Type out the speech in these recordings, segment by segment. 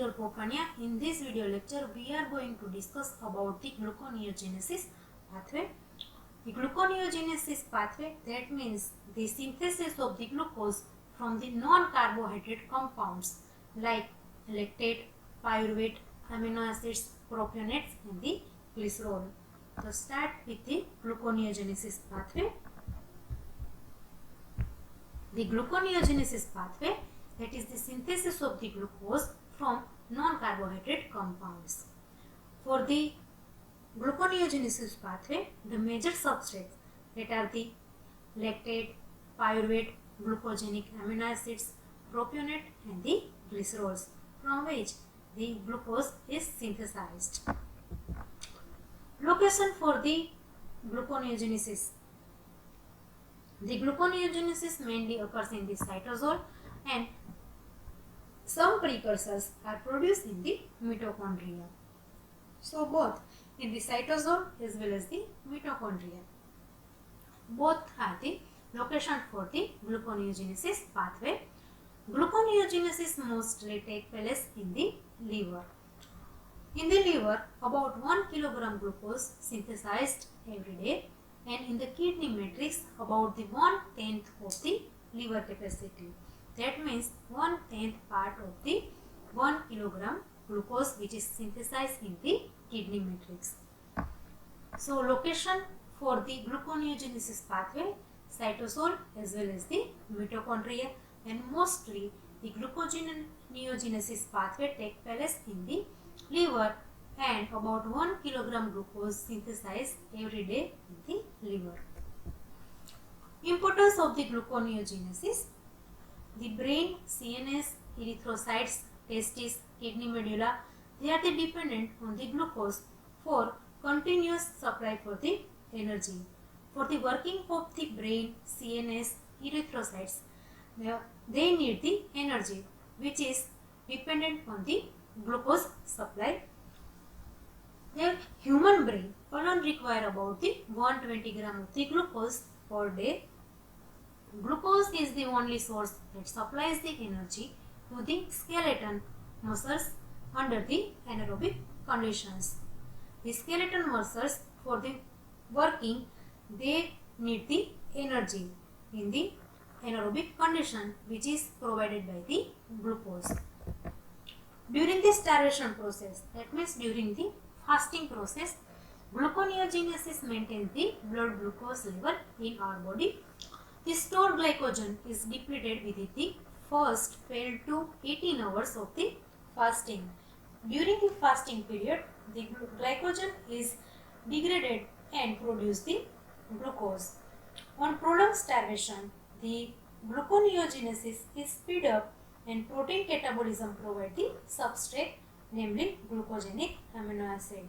Kajol Popania. In this video lecture, we are going to discuss about the gluconeogenesis pathway. The gluconeogenesis pathway, that means the synthesis of the glucose from the non-carbohydrate compounds like lactate, pyruvate, amino acids, propionates and the glycerol. So start with the gluconeogenesis pathway. The gluconeogenesis pathway, that is the synthesis of the glucose from non-carbohydrate compounds. For the gluconeogenesis pathway, the major substrates that are the lactate, pyruvate, glucogenic amino acids, propionate and the glycerols, from which the glucose is synthesized. Location for the gluconeogenesis. The gluconeogenesis mainly occurs in the cytosol and some precursors are produced in the mitochondria. So both in the cytosol as well as the mitochondria. Both are the location for the gluconeogenesis pathway. Gluconeogenesis mostly take place in the liver. In the liver, about 1 kilogram glucose synthesized every day, and in the kidney matrix about the 1/10 of the liver capacity. That means 1/10 part of the 1 kilogram glucose which is synthesized in the kidney matrix. So location for the gluconeogenesis pathway, cytosol as well as the mitochondria, and mostly the gluconeogenesis pathway take place in the liver and about 1 kilogram glucose synthesized every day in the liver. Importance of the gluconeogenesis. The brain, CNS, erythrocytes, testes, kidney medulla, they are dependent on the glucose for continuous supply for the energy. For the working of the brain, CNS, erythrocytes, they need the energy which is dependent on the glucose supply. The human brain alone require about the 120 gram of the glucose per day. Glucose is the only source that supplies the energy to the skeleton muscles under the anaerobic conditions. The skeleton muscles, for the working, they need the energy in the anaerobic condition which is provided by the glucose. During the starvation process, that means during the fasting process, gluconeogenesis maintains the blood glucose level in our body. The stored glycogen is depleted within the first 12 to 18 hours of the fasting. During the fasting period, the glycogen is degraded and produce the glucose. On prolonged starvation, the gluconeogenesis is speed up and protein catabolism provide the substrate, namely glucogenic amino acid.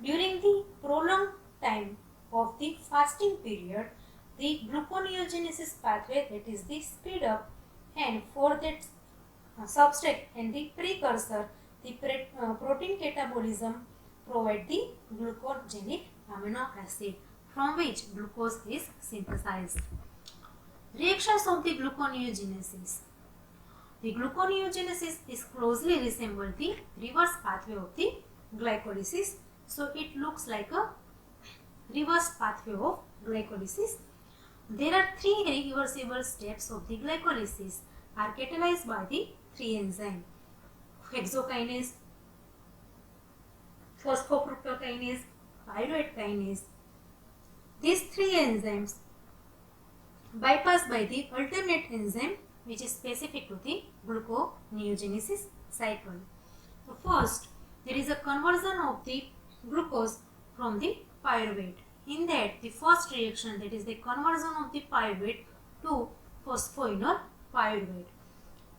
During the prolonged time of the fasting period, the gluconeogenesis pathway, that is the speed up, and for that substrate and the precursor, the protein catabolism provide the glucogenic amino acid from which glucose is synthesized. Reactions of the gluconeogenesis. The gluconeogenesis is closely resemble the reverse pathway of the glycolysis. So it looks like a reverse pathway of glycolysis. There are 3 irreversible steps of the glycolysis are catalyzed by the 3 enzymes: hexokinase, phosphofructokinase, pyruvate kinase. These 3 enzymes bypassed by the alternate enzyme which is specific to the gluconeogenesis cycle. So first, there is a conversion of the glucose from the pyruvate. In that, the first reaction, that is the conversion of the pyruvate to phosphoenol pyruvate.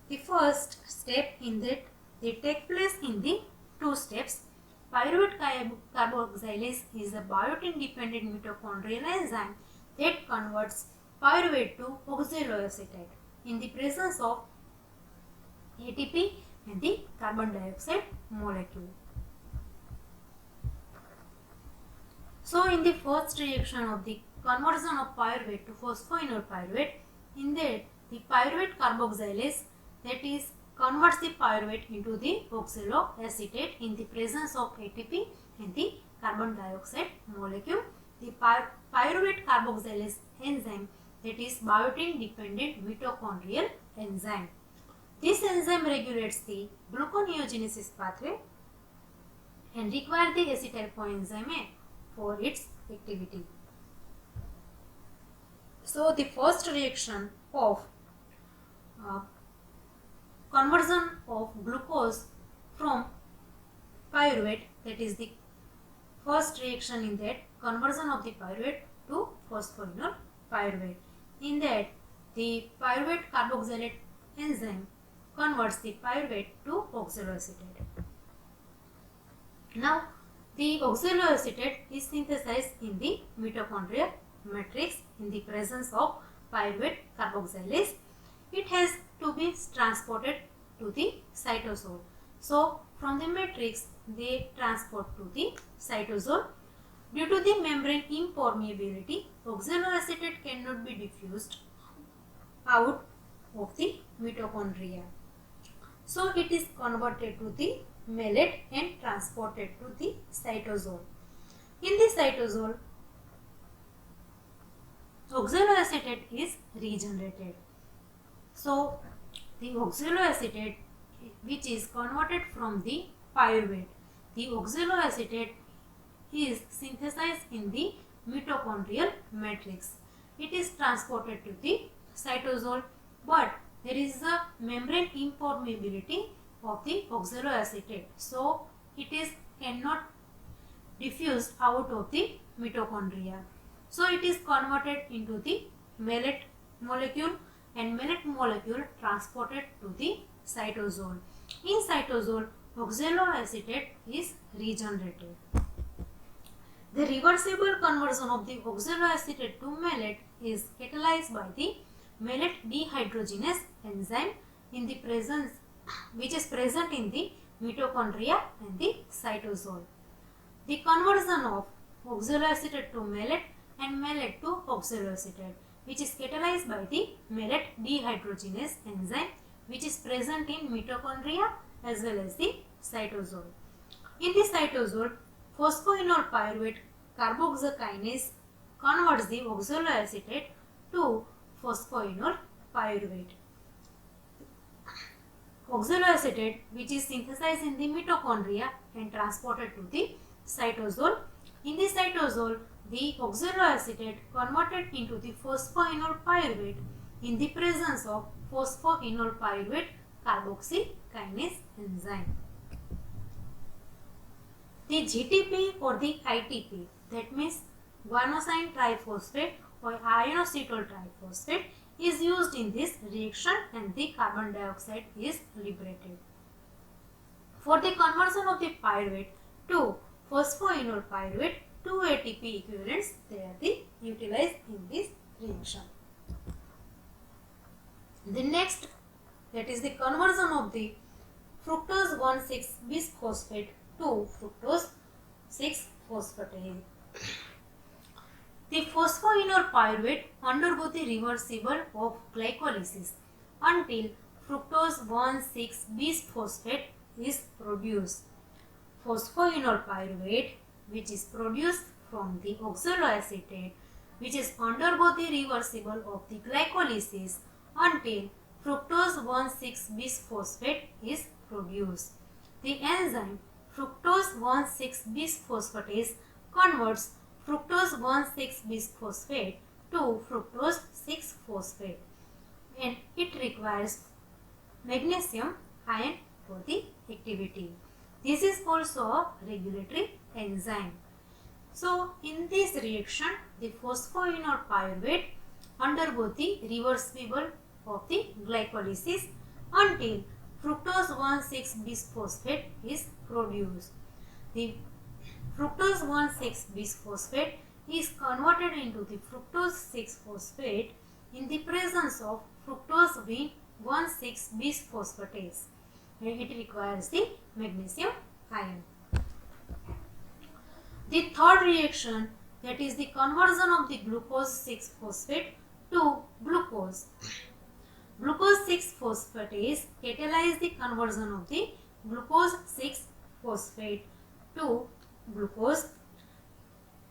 The first step in that, they take place in the 2 steps. Pyruvate carboxylase is a biotin dependent mitochondrial enzyme that converts pyruvate to oxaloacetate in the presence of ATP and the carbon dioxide molecule. So in the first reaction of the conversion of pyruvate to phosphoenol pyruvate, in that the pyruvate carboxylase, that is converts the pyruvate into the oxaloacetate in the presence of ATP and the carbon dioxide molecule. The pyruvate carboxylase enzyme, that is biotin dependent mitochondrial enzyme. This enzyme regulates the gluconeogenesis pathway and requires the acetyl coenzyme A for its activity. So the first reaction of conversion of glucose from pyruvate, that is the first reaction in that conversion of the pyruvate to phosphoenol pyruvate. In that the pyruvate carboxylate enzyme converts the pyruvate to oxaloacetate. Now the oxaloacetate is synthesized in the mitochondrial matrix in the presence of pyruvate carboxylase. It has to be transported to the cytosol. So from the matrix they transport to the cytosol. Due to the membrane impermeability, oxaloacetate cannot be diffused out of the mitochondria. So it is converted to the malate and transported to the cytosol. In the cytosol, oxaloacetate is regenerated. So the oxaloacetate, which is converted from the pyruvate, the oxaloacetate is synthesized in the mitochondrial matrix. It is transported to the cytosol, but there is a membrane impermeability of the oxaloacetate, so it is cannot diffuse out of the mitochondria. So it is converted into the malate molecule, and malate molecule transported to the cytosol. In cytosol, oxaloacetate is regenerated. The reversible conversion of the oxaloacetate to malate is catalyzed by the malate dehydrogenase enzyme in the presence, which is present in the mitochondria and the cytosol. The conversion of oxaloacetate to malate and malate to oxaloacetate, which is catalyzed by the malate dehydrogenase enzyme, which is present in mitochondria as well as the cytosol. In the cytosol, phosphoenol pyruvate carboxykinase converts the oxaloacetate to phosphoenol pyruvate. Oxaloacetate, which is synthesized in the mitochondria and transported to the cytosol. In the cytosol, the oxaloacetate converted into the phosphoenol pyruvate in the presence of phosphoenol pyruvate carboxykinase enzyme. The GTP or the ITP, that means guanosine triphosphate or ionocetyl triphosphate, is used in this reaction and the carbon dioxide is liberated. For the conversion of the pyruvate to phosphoenol pyruvate, 2 ATP equivalents they are utilized in this reaction. The next, that is the conversion of the fructose 1,6-bisphosphate to fructose 6-phosphatase. The phosphoenol pyruvate undergo the reversible of glycolysis until fructose 1,6-bisphosphate is produced. Phosphoenol pyruvate, which is produced from the oxaloacetate, which is undergo the reversible of the glycolysis until fructose 1,6-bisphosphate is produced. The enzyme fructose 1,6-bisphosphatase converts fructose 1,6-bisphosphate to fructose 6-phosphate, and it requires magnesium ion for the activity. This is also a regulatory enzyme. So in this reaction, the phosphoenol pyruvate undergo the reversible of the glycolysis until fructose 1,6-bisphosphate is produced. The fructose 1,6-bisphosphate is converted into the fructose 6-phosphate in the presence of fructose 1,6-bisphosphatase, and it requires the magnesium ion. The third reaction, that is the conversion of the glucose 6-phosphate to glucose. Glucose 6-phosphatase catalyze the conversion of the glucose 6-phosphate to glucose.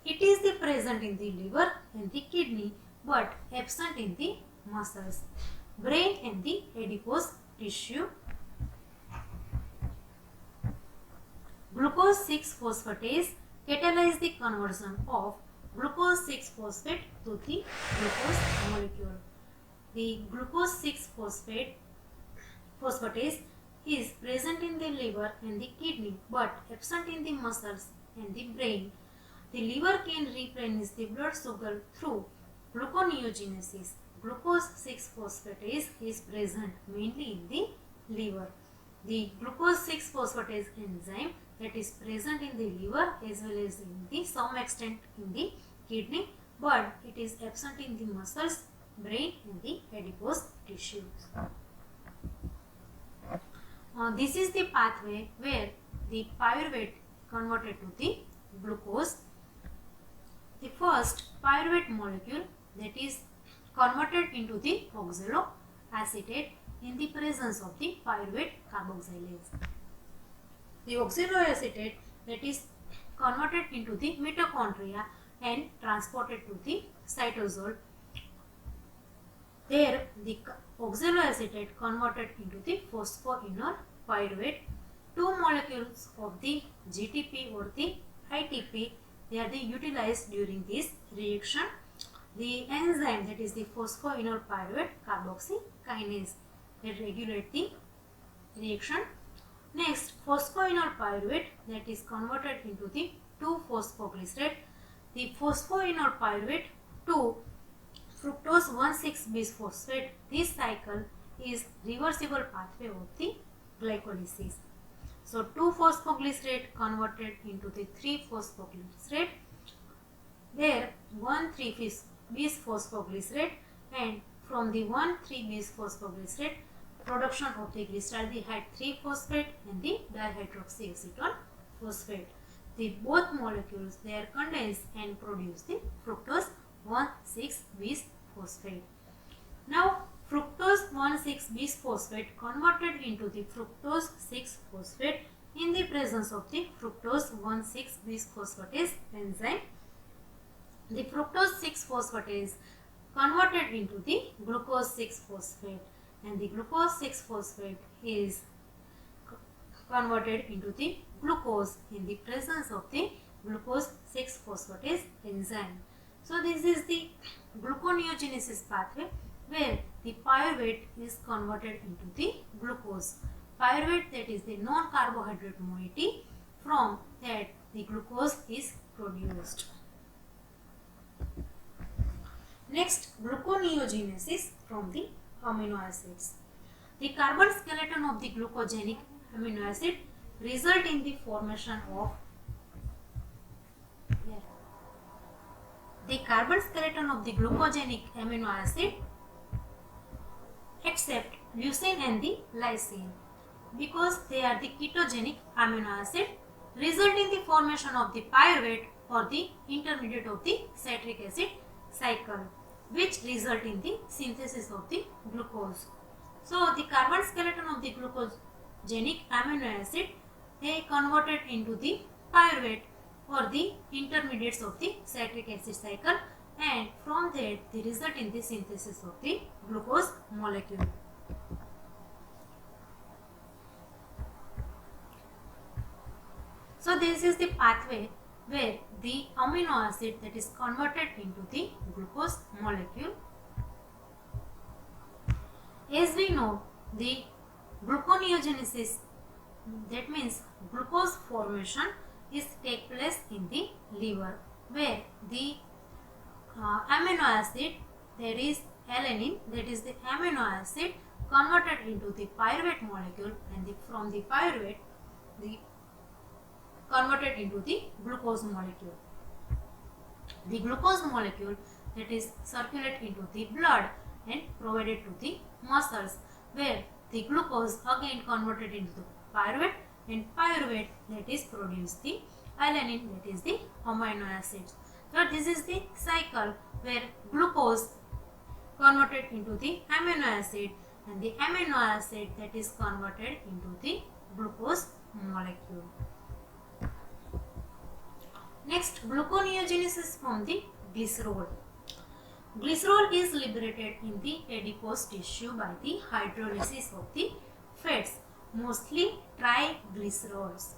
It is the present in the liver and the kidney but absent in the muscles, brain and the adipose tissue. Glucose 6-phosphatase catalyze the conversion of glucose 6-phosphate to the glucose molecule. The glucose 6-phosphatase is present in the liver and the kidney but absent in the muscles and the brain. The liver can replenish the blood sugar through gluconeogenesis. Glucose 6-phosphatase is present mainly in the liver. The glucose 6-phosphatase enzyme that is present in the liver as well as in the some extent in the kidney but it is absent in the muscles, brain and the adipose tissues. This is the pathway where the pyruvate converted to the glucose. The first pyruvate molecule that is converted into the oxaloacetate in the presence of the pyruvate carboxylase. The oxaloacetate that is converted into the mitochondria and transported to the cytosol. There the oxaloacetate converted into the phosphoenol pyruvate. Two molecules of the GTP or the ITP, they are utilized during this reaction. The enzyme that is the phosphoenol pyruvate carboxykinase that regulate the reaction. Next, phosphoenol pyruvate that is converted into the 2-phosphoglycerate. The phosphoenol pyruvate to fructose 1,6-bisphosphate. This cycle is reversible pathway of the glycolysis. So 2-phosphoglycerate converted into the 3-phosphoglycerate. There 1,3-bisphosphoglycerate and from the 1,3-bisphosphoglycerate production of the glyceraldehyde 3-phosphate and the dihydroxyacetone phosphate. The both molecules they are condensed and produce the fructose 1,6-bisphosphate. Now fructose 1,6-bisphosphate converted into the fructose 6-phosphate in the presence of the fructose 1,6-bisphosphatase enzyme. The fructose 6-phosphatase converted into the glucose 6-phosphate and the glucose 6-phosphate is converted into the glucose in the presence of the glucose 6-phosphatase enzyme. So this is the gluconeogenesis pathway where the pyruvate is converted into the glucose. Pyruvate, that is the non-carbohydrate moiety, from that the glucose is produced. Next, gluconeogenesis from the amino acids. The carbon skeleton of the glucogenic amino acid result in the formation of the carbon skeleton of the glucogenic amino acid except leucine and the lysine, because they are the ketogenic amino acid, result in the formation of the pyruvate or the intermediate of the citric acid cycle, which result in the synthesis of the glucose. So the carbon skeleton of the glucogenic amino acid, they converted into the pyruvate or the intermediates of the citric acid cycle, and from that they result in the synthesis of the glucose molecule. So this is the pathway where the amino acid that is converted into the glucose molecule. As we know, the gluconeogenesis, that means glucose formation, is take place in the liver, where the amino acid, there is alanine, that is the amino acid converted into the pyruvate molecule, and from the pyruvate the converted into the glucose molecule. The glucose molecule that is circulated into the blood and provided to the muscles, where the glucose again converted into the pyruvate, and pyruvate that is produced the alanine, that is the amino acids. So this is the cycle where glucose converted into the amino acid and the amino acid that is converted into the glucose molecule. Next, gluconeogenesis from the glycerol. Glycerol is liberated in the adipose tissue by the hydrolysis of the fats, mostly triglycerols.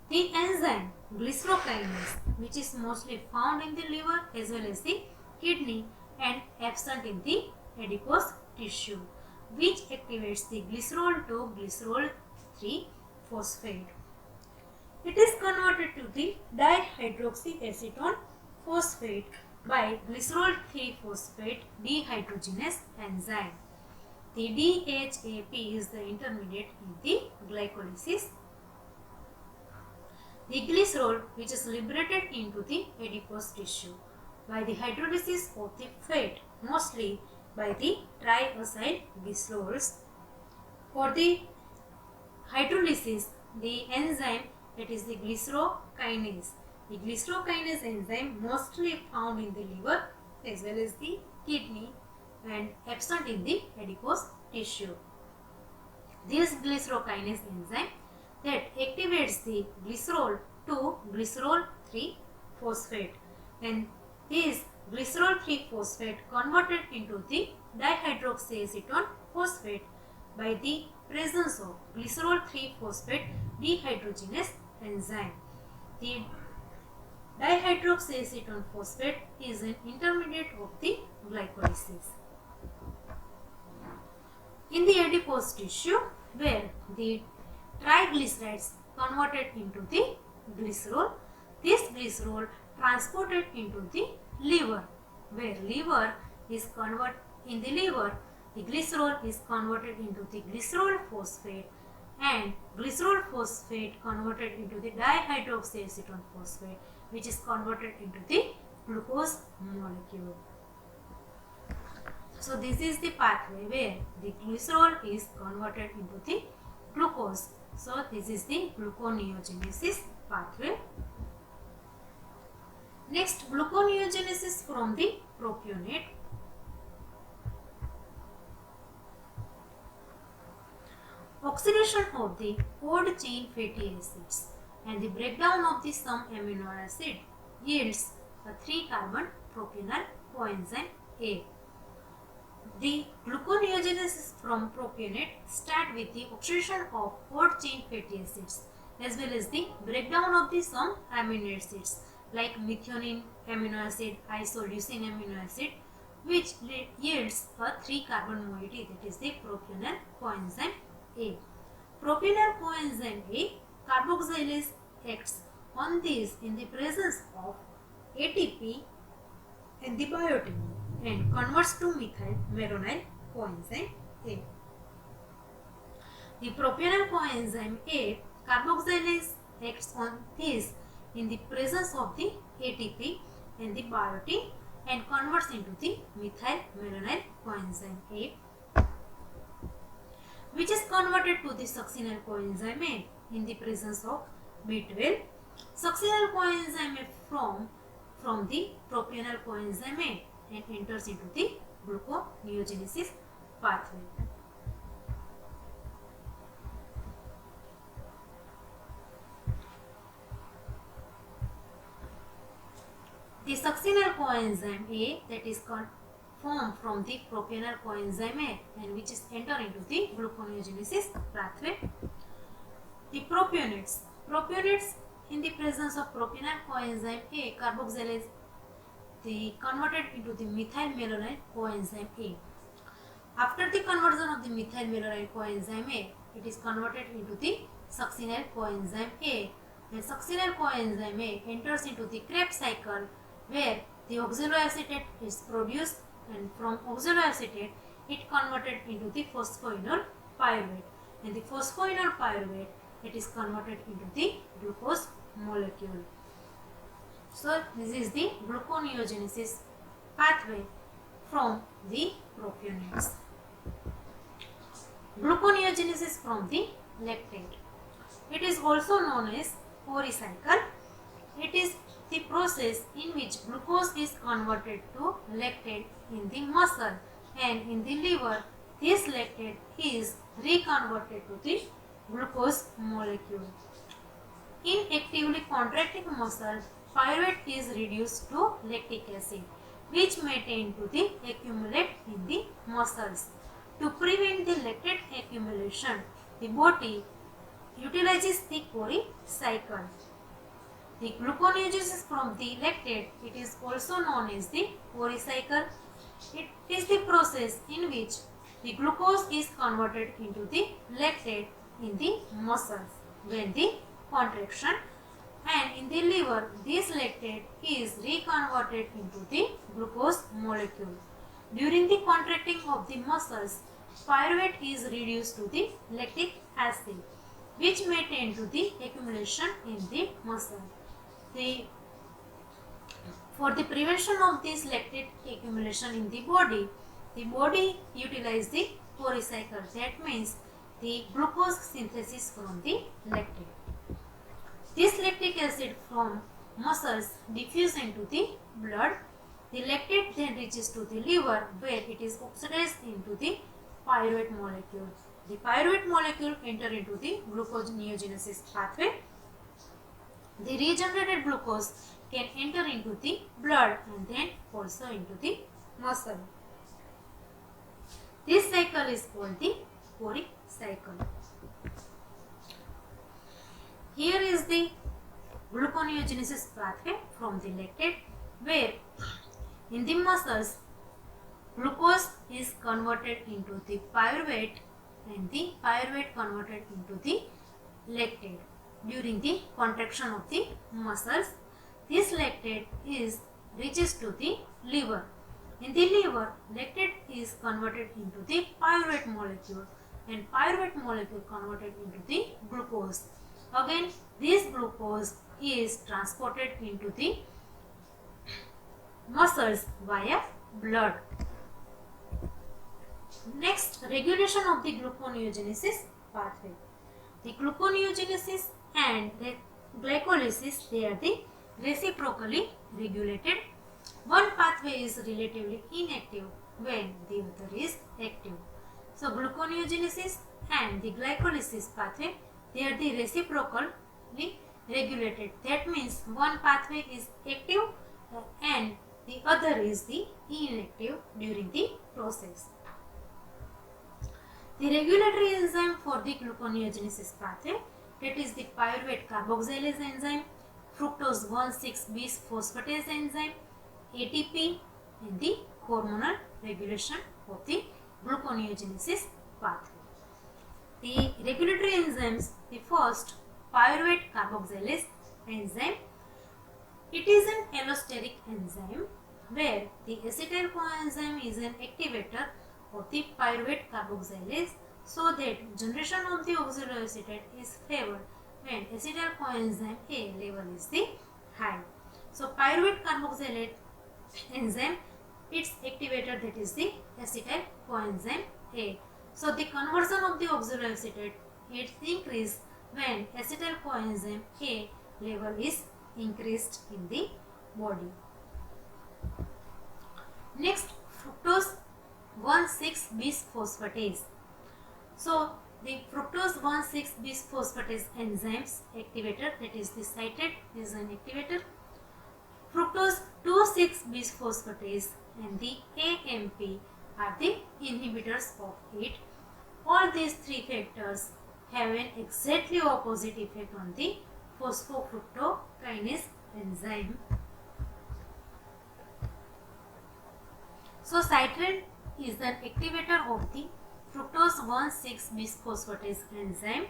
The enzyme glycerokinase, which is mostly found in the liver as well as the kidney and absent in the adipose tissue, which activates the glycerol to glycerol 3 phosphate. It is converted to the dihydroxyacetone phosphate by glycerol 3 phosphate dehydrogenase enzyme. The DHAP is the intermediate in the glycolysis. The glycerol, which is liberated into the adipose tissue by the hydrolysis of the fat, mostly by the triacyl glycerols. For the hydrolysis, the enzyme, that is the glycerokinase. The glycerokinase enzyme mostly found in the liver as well as the kidney and absent in the adipose tissue. This glycerokinase enzyme that activates the glycerol to glycerol 3 phosphate, and this glycerol 3 phosphate converted into the dihydroxyacetone phosphate by the presence of glycerol 3 phosphate dehydrogenase enzyme. The dihydroxyacetone phosphate is an intermediate of the glycolysis. In the adipose tissue, where the triglycerides converted into the glycerol, this glycerol transported into the liver, where liver is converted in the liver, the glycerol is converted into the glycerol phosphate and glycerol phosphate converted into the dihydroxyacetone phosphate, which is converted into the glucose molecule. So this is the pathway where the glycerol is converted into the glucose. So this is the gluconeogenesis pathway. Next, gluconeogenesis from the propionate. Oxidation of the odd chain fatty acids and the breakdown of the some amino acid yields a 3-carbon propionyl coenzyme A. The gluconeogenesis from propionate start with the oxidation of odd chain fatty acids as well as the breakdown of the some amino acids like methionine amino acid, isoleucine amino acid, which yields a 3-carbon moiety, that is the propionyl coenzyme A. Propionyl coenzyme A carboxylase acts on this in the presence of ATP and the biotin and converts to methyl malonyl coenzyme A. The propionyl coenzyme A carboxylase acts on this in the presence of the ATP and the biotin and converts into the methyl malonyl coenzyme A, which is converted to the succinyl coenzyme A in the presence of B12. Succinyl coenzyme A from the propionyl coenzyme A and enters into the gluconeogenesis pathway. The succinyl coenzyme A that is formed from the propionyl coenzyme A and which is enter into the gluconeogenesis pathway. The propionates in the presence of propionyl coenzyme A carboxylase the converted into the methyl malonyl coenzyme A. After the conversion of the methyl malonyl coenzyme A, it is converted into the succinyl coenzyme A. And succinyl coenzyme A enters into the Krebs cycle where the oxaloacetate is produced, and from oxaloacetate it converted into the phosphoenol pyruvate, and the phosphoenol pyruvate it is converted into the glucose molecule. So this is the gluconeogenesis pathway from the propionates. Gluconeogenesis from the lactate. It is also known as Cori cycle. It is the process in which glucose is converted to lactate in the muscle, and in the liver this lactate is reconverted to the glucose molecule. In actively contracting muscle, pyruvate is reduced to lactic acid, which may tend to the accumulate in the muscles. To prevent the lactate accumulation, the body utilizes the Cori cycle. The gluconeogenesis from the lactate, it is also known as the Cori cycle. It is the process in which the glucose is converted into the lactate in the muscles when the contraction, and in the liver this lactate is reconverted into the glucose molecule. During the contracting of the muscles, pyruvate is reduced to the lactic acid, which may tend to the accumulation in the muscle. For the prevention of this lactate accumulation in the body utilizes the Cori cycle. That means the glucose synthesis from the lactate. This lactic acid from muscles diffuse into the blood. The lactate then reaches to the liver, where it is oxidized into the pyruvate molecule. The pyruvate molecule enter into the gluconeogenesis pathway. The regenerated glucose can enter into the blood and then also into the muscle. This cycle is called the Cori cycle. Here is the gluconeogenesis pathway from the lactate, where in the muscles glucose is converted into the pyruvate and the pyruvate converted into the lactate during the contraction of the muscles. This lactate reaches to the liver. In the liver, lactate is converted into the pyruvate molecule and pyruvate molecule converted into the glucose. Again, this glucose is transported into the muscles via blood. Next, regulation of the gluconeogenesis pathway. The gluconeogenesis and the glycolysis, they are the reciprocally regulated. One pathway is relatively inactive when the other is active. So gluconeogenesis and the glycolysis pathway, they are the reciprocally regulated. That means one pathway is active and the other is the inactive during the process. The regulatory enzyme for the gluconeogenesis pathway, that is the pyruvate carboxylase enzyme, fructose 1,6-bisphosphatase enzyme, ATP, and the hormonal regulation of the gluconeogenesis pathway. The regulatory enzymes, the first pyruvate carboxylase enzyme, it is an allosteric enzyme where the acetyl coenzyme is an activator of the pyruvate carboxylase, so that generation of the oxaloacetate is favored when acetyl coenzyme A level is the high. So pyruvate carboxylate enzyme, its activator, that is the acetyl coenzyme A. So the conversion of the oxaloacetate, it increase when acetyl coenzyme A level is increased in the body. Next, fructose 1,6-bisphosphatase. So the fructose 1,6-bisphosphatase enzymes activator, that is the citrate, is an activator. Fructose 2,6-bisphosphatase and the AMP are the inhibitors of it. All these three factors have an exactly opposite effect on the phosphofructokinase enzyme. So citrate is an activator of the fructose 1,6-bisphosphatase enzyme.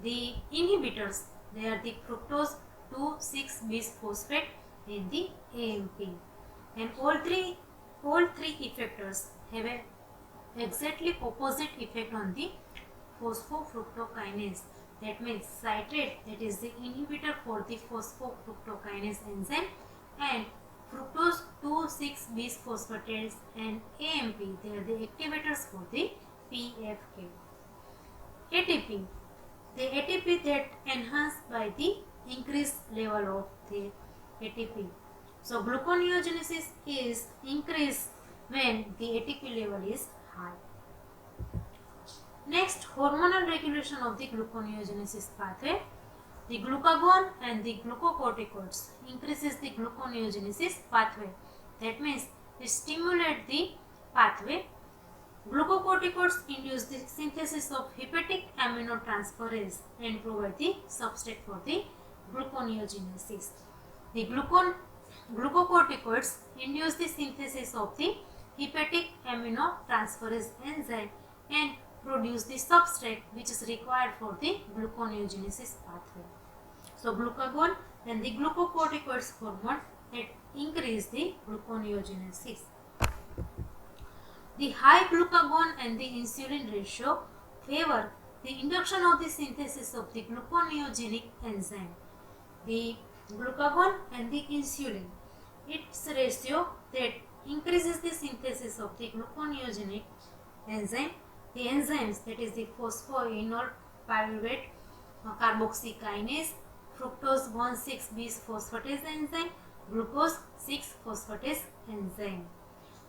The inhibitors, they are the fructose 2,6-bisphosphate and the AMP. And all three effectors have an exactly opposite effect on the phosphofructokinase. That means citrate, that is the inhibitor for the phosphofructokinase enzyme, and fructose 2,6-bisphosphatase and AMP, they are the activators for the PFK. ATP, the ATP that enhanced by the increased level of the ATP. So gluconeogenesis is increased when the ATP level is high. Next, hormonal regulation of the gluconeogenesis pathway. The glucagon and the glucocorticoids increases the gluconeogenesis pathway. That means it stimulates the pathway. Glucocorticoids induce the synthesis of hepatic aminotransferase and provide the substrate for the gluconeogenesis. The glucocorticoids induce the synthesis of the hepatic aminotransferase enzyme and produce the substrate which is required for the gluconeogenesis pathway. So glucagon and the glucocorticoids hormone that increase the gluconeogenesis. The high glucagon and the insulin ratio favor the induction of the synthesis of the gluconeogenic enzyme. The glucagon and the insulin, its ratio that increases the synthesis of the gluconeogenic enzyme. The enzymes, that is the phosphoenol pyruvate carboxykinase, fructose 1,6-bis-phosphatase enzyme, glucose 6-phosphatase enzyme.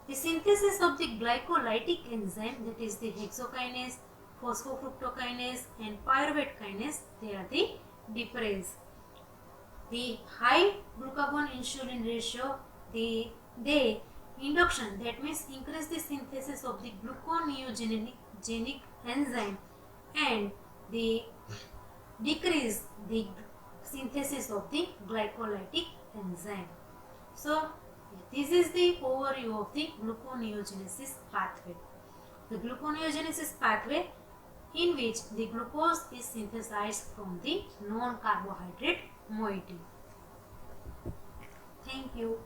The synthesis of the glycolytic enzyme, that is the hexokinase, phosphofructokinase and pyruvate kinase, they are the depressed. The high glucagon insulin ratio, the induction, that means increase the synthesis of the gluconeogenic enzyme and the decrease the synthesis of the glycolytic enzyme. So this is the overview of the gluconeogenesis pathway. The gluconeogenesis pathway in which the glucose is synthesized from the non-carbohydrate moiety. Thank you.